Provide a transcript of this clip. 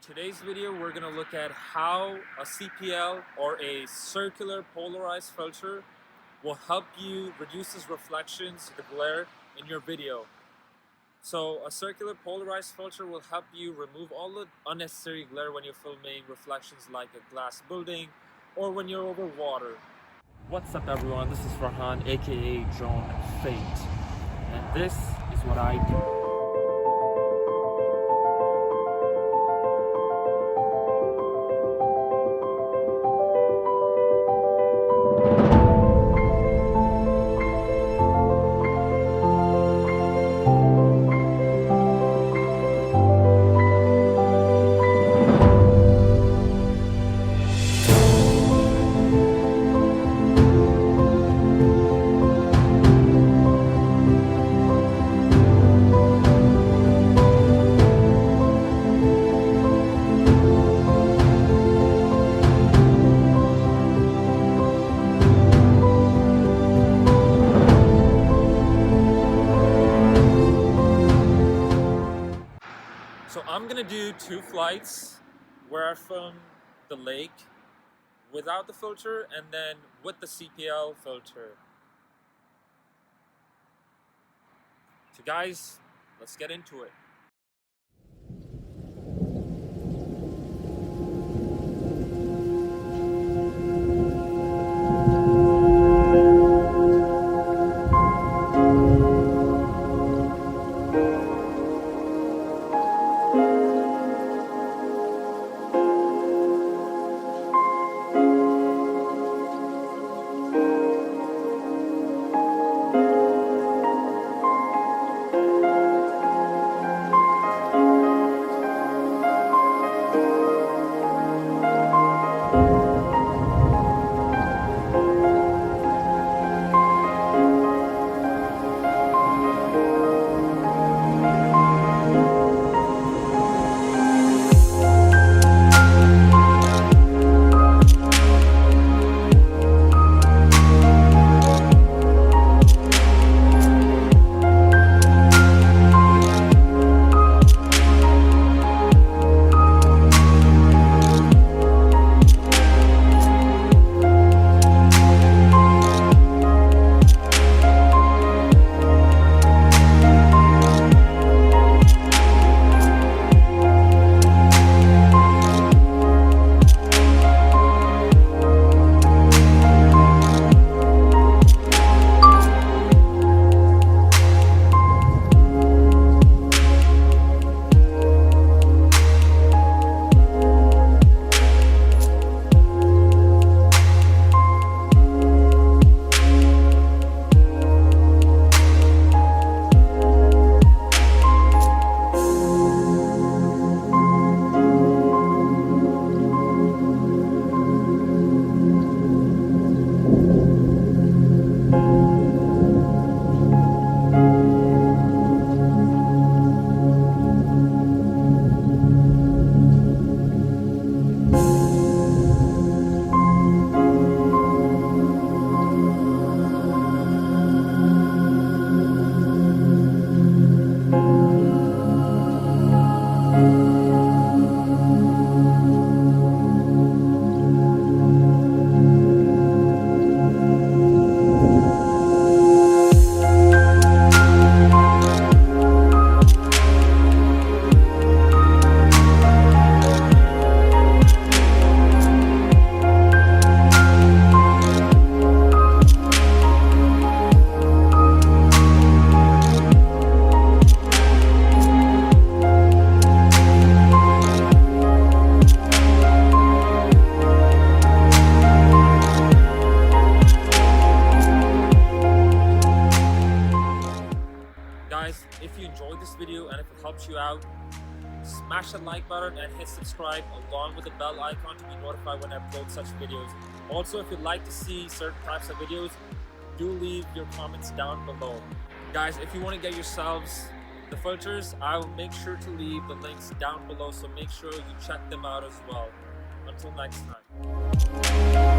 today's video we're going to look at how a CPL or a circular polarized filter will help you reduce the reflections, the glare in your video. So a circular polarized filter will help you remove all the unnecessary glare when you're filming reflections like a glass building or when you're over water. What's up everyone, this is Farhan aka Drone Fate, and this is what I do. So I'm gonna do two flights where I film the lake without the filter and then with the CPL filter. So guys, let's get into it. Guys, if you enjoyed this video and if it helps you out, smash that like button and hit subscribe along with the bell icon to be notified when I upload such videos. Also, if you'd like to see certain types of videos, do leave your comments down below. Guys, if you want to get yourselves the filters, I will make sure to leave the links down below, so make sure you check them out as well. Until next time.